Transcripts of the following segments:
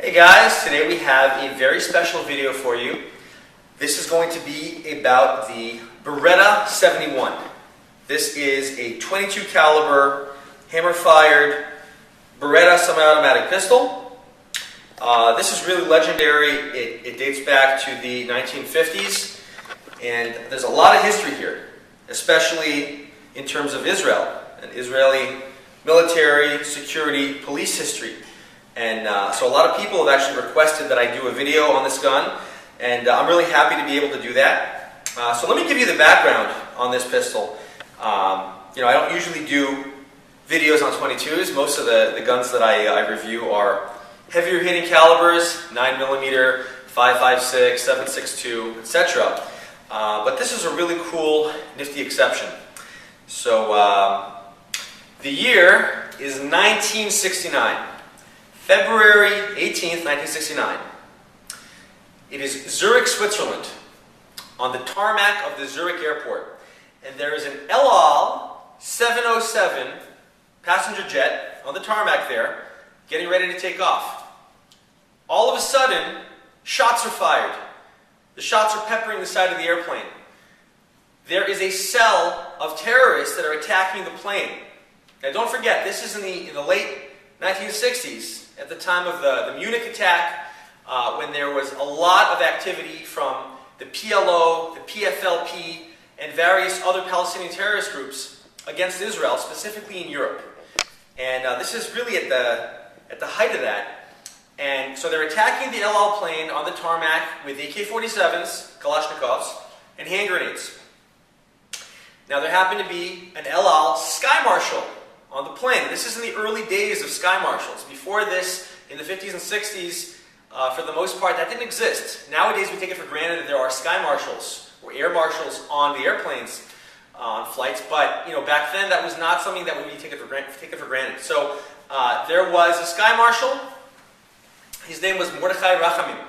Hey guys, today we have a very special video for you. This is going to be about the Beretta 71. This is a 22 caliber hammer-fired Beretta semi-automatic pistol. This is really legendary. It dates back to the 1950s, and there's a lot of history here, especially in terms of Israel and Israeli military, security, police history. And so a lot of people have actually requested that I do a video on this gun, and I'm really happy to be able to do that. So let me give you the background on this pistol. I don't usually do videos on 22s. Most of the guns that I review are heavier hitting calibers, 9mm, 5.56, 7.62, etc. But this is a really cool, nifty exception. So the year is 1969. February 18th, 1969. It is Zurich, Switzerland, on the tarmac of the Zurich airport. And there is an El Al 707 passenger jet on the tarmac there, getting ready to take off. All of a sudden, shots are fired. The shots are peppering the side of the airplane. There is a cell of terrorists that are attacking the plane. Now don't forget, this is in the late 1960s. At the time of the Munich attack, when there was a lot of activity from the PLO, the PFLP, and various other Palestinian terrorist groups against Israel, specifically in Europe. And this is really at the height of that. And so they're attacking the El Al plane on the tarmac with AK-47s, Kalashnikovs, and hand grenades. Now there happened to be an El Al Sky Marshal on the plane. This is in the early days of Sky Marshals. Before this, in the 50s and 60s, for the most part, that didn't exist. Nowadays, we take it for granted that there are Sky Marshals or Air Marshals on the airplanes on flights, but back then that was not something that we take it for granted. So there was a Sky Marshal. His name was Mordechai Rachamim,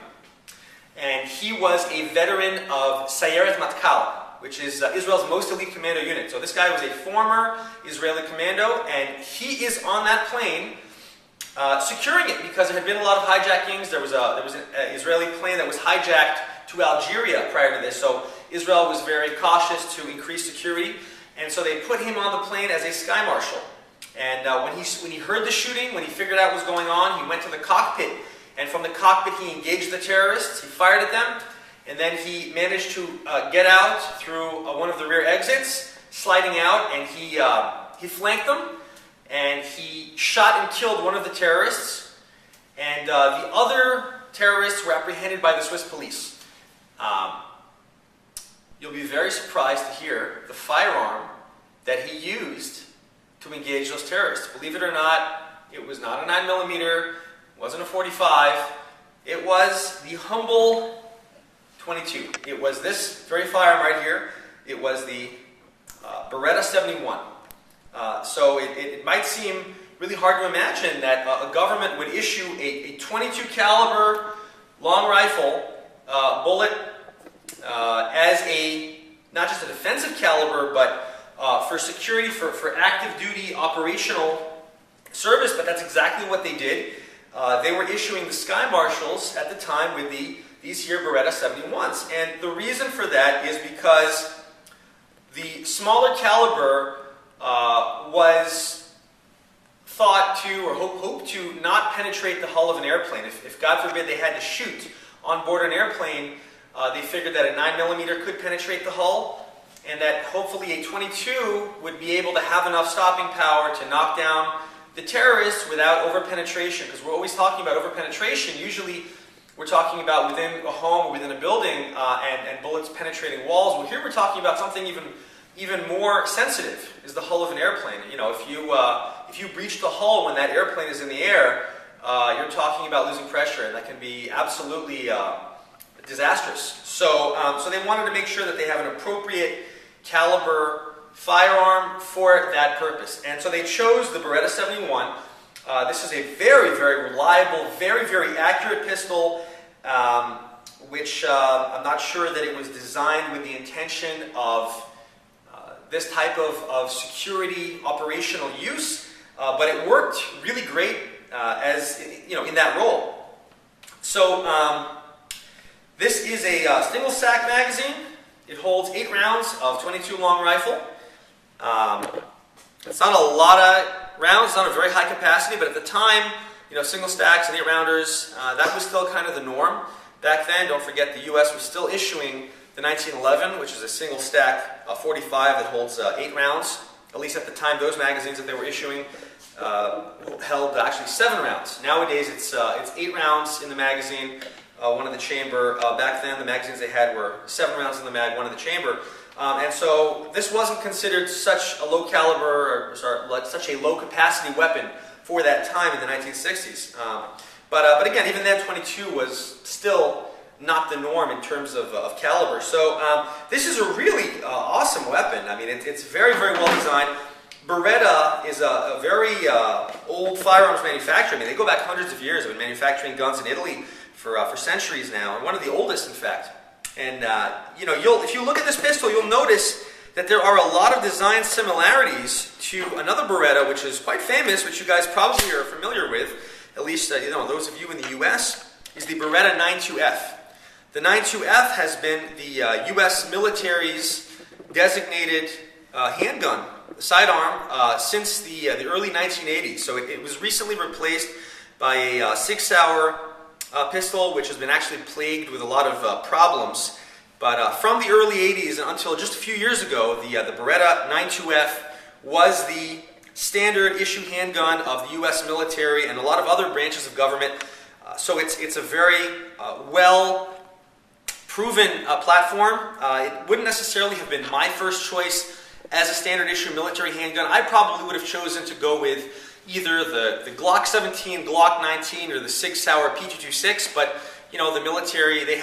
and he was a veteran of Sayeret Matkal, which is Israel's most elite commando unit. So this guy was a former Israeli commando, and he is on that plane securing it because there had been a lot of hijackings. There was an Israeli plane that was hijacked to Algeria prior to this, so Israel was very cautious to increase security, and so they put him on the plane as a Sky Marshal. And when he heard the shooting, when he figured out what was going on, he went to the cockpit, and from the cockpit he engaged the terrorists, he fired at them, and then he managed to get out through one of the rear exits, sliding out, and he flanked them, and he shot and killed one of the terrorists, and the other terrorists were apprehended by the Swiss police. You'll be very surprised to hear the firearm that he used to engage those terrorists. Believe it or not, it was not a 9mm, it wasn't a 45, it was the humble 22. It was this very firearm right here. It was the Beretta 71. So it might seem really hard to imagine that a government would issue a 22 caliber long rifle bullet as not just a defensive caliber, but for security, for active duty operational service. But that's exactly what they did. They were issuing the Sky Marshals at the time with these here Beretta 71s. And the reason for that is because the smaller caliber was thought to, or hoped to, not penetrate the hull of an airplane. If God forbid they had to shoot on board an airplane, they figured that a 9mm could penetrate the hull, and that hopefully a 22 would be able to have enough stopping power to knock down the terrorists without over-penetration. Because we're always talking about over-penetration. Usually we're talking about within a home or within a building and bullets penetrating walls. Well, here we're talking about something even more sensitive, is the hull of an airplane. If you breach the hull when that airplane is in the air, you're talking about losing pressure, and that can be absolutely disastrous. So they wanted to make sure that they have an appropriate caliber firearm for that purpose. And so they chose the Beretta 71. This is a very, very reliable, very, very accurate pistol, which I'm not sure that it was designed with the intention of this type of security operational use, but it worked really great in that role. This is a single stack magazine. It holds 8 rounds of 22 long rifle. It's not a lot of rounds, it's not a very high capacity, but at the time, single stacks and 8 rounders, that was still kind of the norm. Back then, don't forget, the U.S. was still issuing the 1911, which is a single stack 45 that holds 8 rounds. At least at the time, those magazines that they were issuing held actually 7 rounds. Nowadays, it's 8 rounds in the magazine, 1 in the chamber. Back then, the magazines they had were 7 rounds in the mag, 1 in the chamber. And so this wasn't considered such a low caliber, such a low capacity weapon for that time in the 1960s. But again, even then, 22 was still not the norm in terms of caliber. So this is a really awesome weapon. I mean, it's very, very well designed. Beretta is a very old firearms manufacturer. I mean, they go back hundreds of years. They've been manufacturing guns in Italy for centuries now, and one of the oldest, in fact. And if you look at this pistol, you'll notice that there are a lot of design similarities to another Beretta, which is quite famous, which you guys probably are familiar with. At least those of you in the U.S. is the Beretta 92F. The 92F has been the U.S. military's designated handgun, sidearm, since the early 1980s. So it was recently replaced by a 6-hour pistol, which has been actually plagued with a lot of problems. But from the early 80s and until just a few years ago, the Beretta 92F was the standard issue handgun of the U.S. military and a lot of other branches of government. So it's a very well-proven platform. It wouldn't necessarily have been my first choice as a standard issue military handgun. I probably would have chosen to go with either the Glock 17, Glock 19, or the 6-hour P226. But the military, they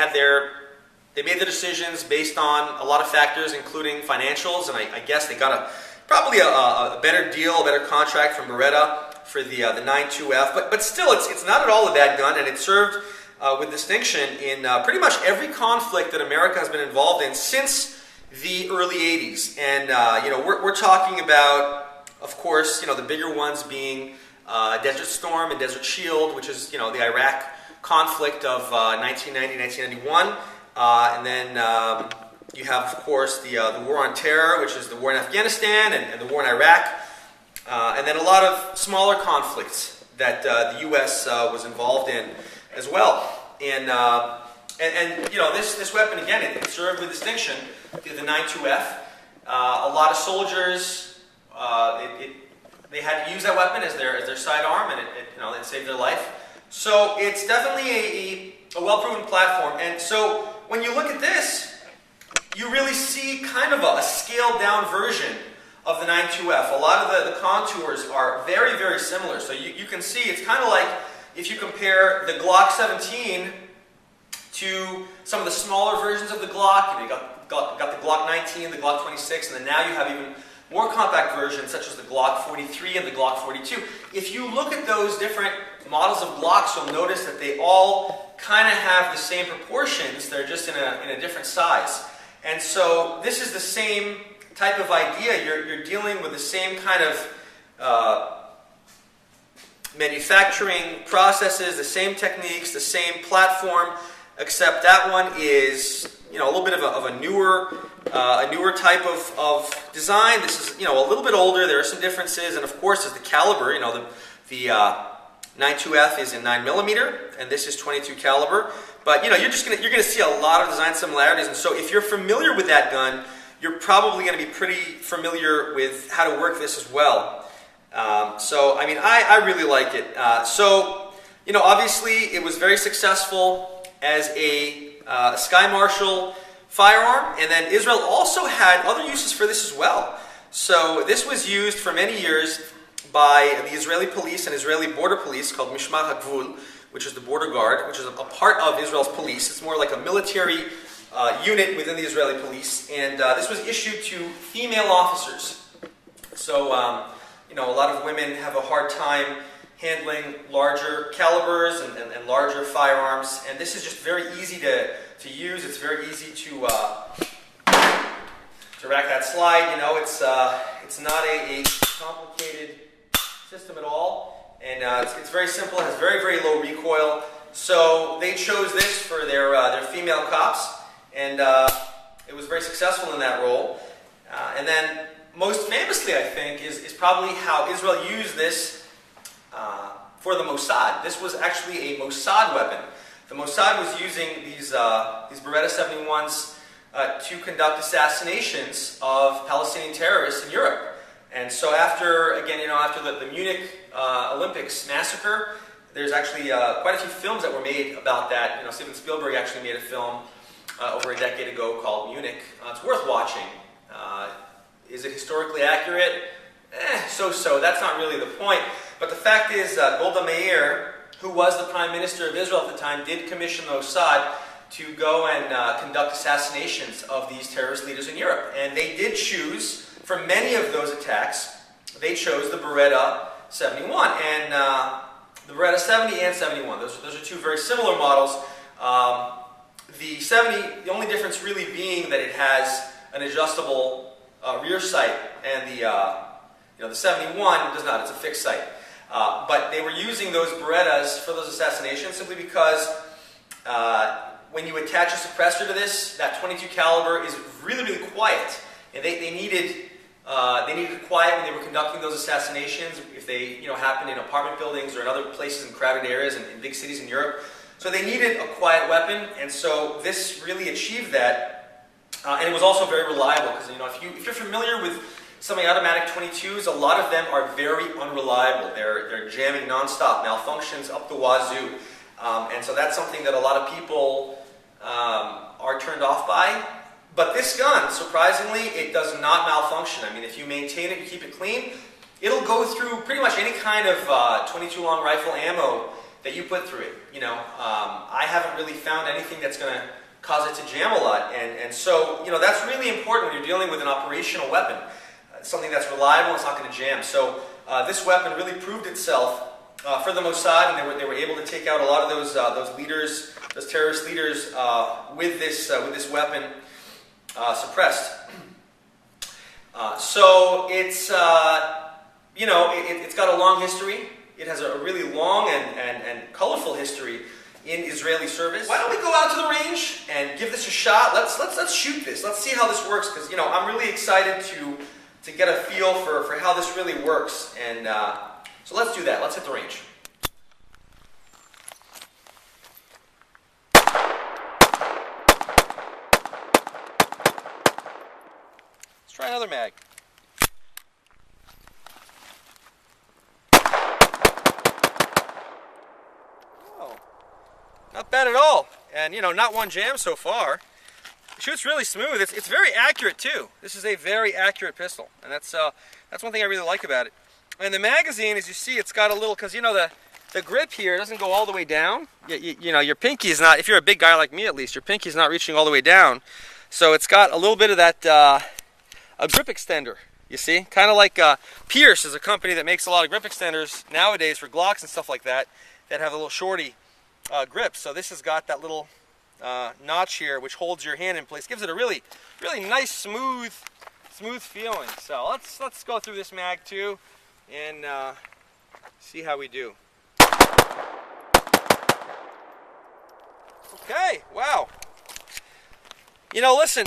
made the decisions based on a lot of factors, including financials, and I guess they got probably a better deal, a better contract from Beretta for the 92F. But still, it's not at all a bad gun, and it served with distinction in pretty much every conflict that America has been involved in since the early 80s. And we're talking about, of course, the bigger ones being Desert Storm and Desert Shield, which is the Iraq conflict of 1990, 1991. And then you have, of course, the War on Terror, which is the war in Afghanistan and the war in Iraq. And then a lot of smaller conflicts that the U.S. Was involved in as well. And this weapon, again, it served with distinction, the 92F. A lot of soldiers, they had to use that weapon as their sidearm, and it saved their life. So it's definitely a well-proven platform. And so when you look at this, you really see kind of a scaled-down version of the 92F. A lot of the contours are very, very similar. So you can see it's kind of like if you compare the Glock 17 to some of the smaller versions of the Glock. You got the Glock 19, the Glock 26, and then now you have even more compact versions such as the Glock 43 and the Glock 42. If you look at those different models of Glocks, you'll notice that they all kind of have the same proportions. They're just in a different size. And so this is the same type of idea. You're dealing with the same kind of manufacturing processes, the same techniques, the same platform, except that one is a little bit of a newer type of design. This is a little bit older. There are some differences, and of course, is the caliber. The 92F is in 9mm, and this is 22 caliber. But you're gonna see a lot of design similarities, and so if you're familiar with that gun, you're probably going to be pretty familiar with how to work this as well. So I mean, I really like it. Obviously, it was very successful as a Sky Marshal firearm, and then Israel also had other uses for this as well. So this was used for many years by the Israeli police and Israeli border police called Mishmar HaGvul, which is the border guard, which is a part of Israel's police. It's more like a military unit within the Israeli police, and this was issued to female officers. So, a lot of women have a hard time handling larger calibers and larger firearms, and this is just very easy to use. It's very easy to rack that slide. It's not a complicated system at all, and it's very simple. It has very, very low recoil. So they chose this for their female cops, and it was very successful in that role. And then most famously, I think, is probably how Israel used this for the Mossad. This was actually a Mossad weapon. The Mossad was using these Beretta 71s to conduct assassinations of Palestinian terrorists in Europe. And so after the Munich Olympics massacre, there's actually quite a few films that were made about that. Steven Spielberg actually made a film over a decade ago called Munich. It's worth watching. Is it historically accurate? So-so. That's not really the point. But the fact is, Golda Meir, who was the Prime Minister of Israel at the time, did commission the Mossad to go and conduct assassinations of these terrorist leaders in Europe. And they did choose, for many of those attacks, they chose the Beretta 71. And the Beretta 70 and 71, those are two very similar models. The 70, the only difference really being that it has an adjustable rear sight, and the 71 does not. It's a fixed sight. But they were using those Berettas for those assassinations simply because when you attach a suppressor to this, that 22 caliber is really, really quiet, and they needed quiet when they were conducting those assassinations. If they happened in apartment buildings or in other places in crowded areas and in big cities in Europe, so they needed a quiet weapon, and so this really achieved that. And it was also very reliable because if you're familiar with semi-automatic 22s, a lot of them are very unreliable. They're jamming nonstop, malfunctions up the wazoo, and so that's something that a lot of people are turned off by. But this gun, surprisingly, it does not malfunction. I mean, if you maintain it, you keep it clean, it'll go through pretty much any kind of 22 long rifle ammo that you put through it. I haven't really found anything that's going to cause it to jam a lot, and so that's really important when you're dealing with an operational weapon. Something that's reliable, it's not going to jam. So this weapon really proved itself for the Mossad, and they were able to take out a lot of those leaders, those terrorist leaders, with this weapon suppressed. So it's it's got a long history. It has a really long and colorful history in Israeli service. Why don't we go out to the range and give this a shot? Let's shoot this. Let's see how this works, because I'm really excited to get a feel for how this really works. And so let's do that. Let's hit the range. Let's try another mag. Oh, not bad at all. And not one jam so far. It shoots really smooth. It's very accurate too. This is a very accurate pistol, and that's one thing I really like about it. And the magazine, as you see, it's got a little, because the grip here doesn't go all the way down. Your pinky is not, if you're a big guy like me at least, your pinky is not reaching all the way down. So it's got a little bit of that a grip extender. You see, kind of like Pierce is a company that makes a lot of grip extenders nowadays for Glocks and stuff like that have a little shorty grip. So this has got that little notch here, which holds your hand in place, gives it a really, really nice, smooth feeling. So let's go through this mag too, and see how we do. Okay, wow. Listen,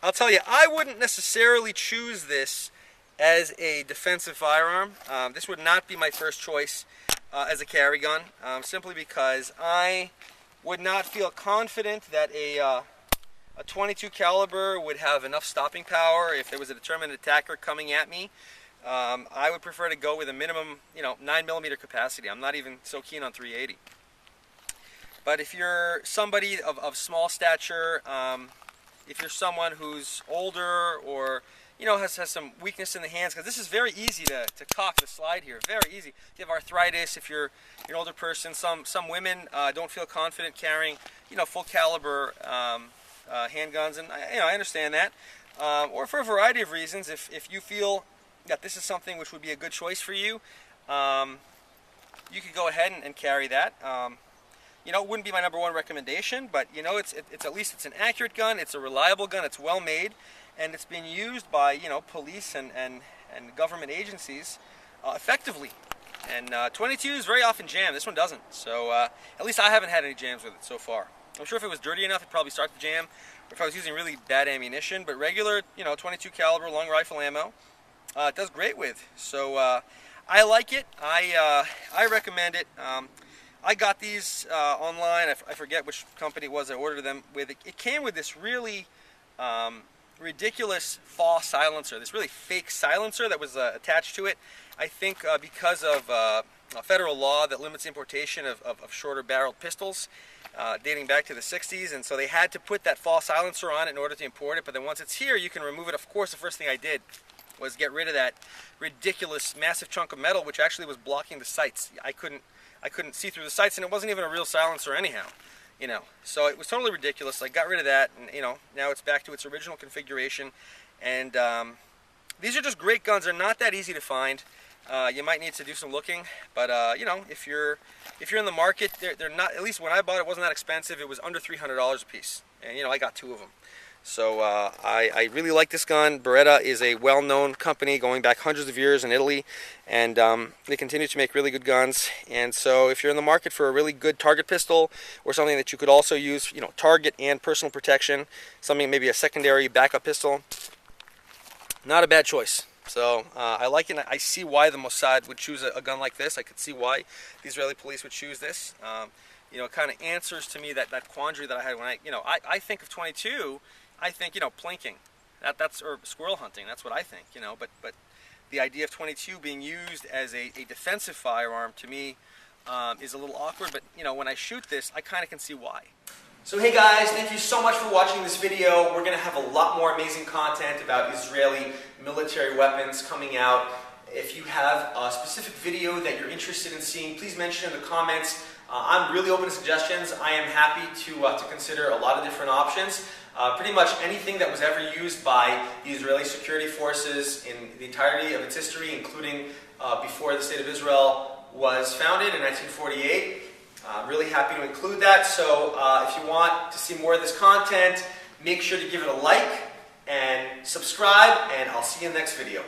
I'll tell you, I wouldn't necessarily choose this as a defensive firearm. This would not be my first choice as a carry gun, simply because I would not feel confident that a 22 caliber would have enough stopping power if there was a determined attacker coming at me. I would prefer to go with a minimum, 9mm capacity. I'm not even so keen on 380. But if you're somebody of small stature, if you're someone who's older or has some weakness in the hands, because this is very easy to cock the slide here, very easy. If you have arthritis, if you're an older person, some women don't feel confident carrying full caliber handguns, and I understand that, or for a variety of reasons. If you feel that this is something which would be a good choice for you, you could go ahead and carry that. It wouldn't be my number one recommendation, but it's at least it's an accurate gun, it's a reliable gun, it's well made, and it's being used by police and government agencies effectively. And 22s very often jam. This one doesn't. So at least I haven't had any jams with it so far. I'm sure if it was dirty enough, it'd probably start to jam. Or if I was using really bad ammunition, but regular, 22 caliber long rifle ammo, it does great with. So I like it. I recommend it. I got these online. I forget which company it was I ordered them with. It came with this really ridiculous false silencer, this really fake silencer that was attached to it. I think because of a federal law that limits importation of shorter barreled pistols dating back to the 60s, and so they had to put that false silencer on it in order to import it. But then once it's here, you can remove it. Of course, the first thing I did was get rid of that ridiculous massive chunk of metal, which actually was blocking the sights. I couldn't see through the sights, and it wasn't even a real silencer anyhow. So it was totally ridiculous. I got rid of that, and now it's back to its original configuration. And these are just great guns. They're not that easy to find. You might need to do some looking, but if you're in the market, they're not. At least when I bought it, wasn't that expensive. It was under $300 a piece, and I got 2 of them. So I really like this gun. Beretta is a well-known company going back hundreds of years in Italy, and they continue to make really good guns. And so if you're in the market for a really good target pistol, or something that you could also use, target and personal protection, something maybe a secondary backup pistol, not a bad choice. So I like it. I see why the Mossad would choose a gun like this. I could see why the Israeli police would choose this. It kind of answers to me that quandary that I had when I think of 22. I think, plinking, that's or squirrel hunting. That's what I think, But the idea of 22 being used as a defensive firearm to me is a little awkward. But when I shoot this, I kind of can see why. So hey guys, thank you so much for watching this video. We're going to have a lot more amazing content about Israeli military weapons coming out. If you have a specific video that you're interested in seeing, please mention in the comments. I'm really open to suggestions. I am happy to consider a lot of different options. Pretty much anything that was ever used by the Israeli security forces in the entirety of its history, including before the State of Israel was founded in 1948. I'm really happy to include that. So if you want to see more of this content, make sure to give it a like and subscribe, and I'll see you in the next video.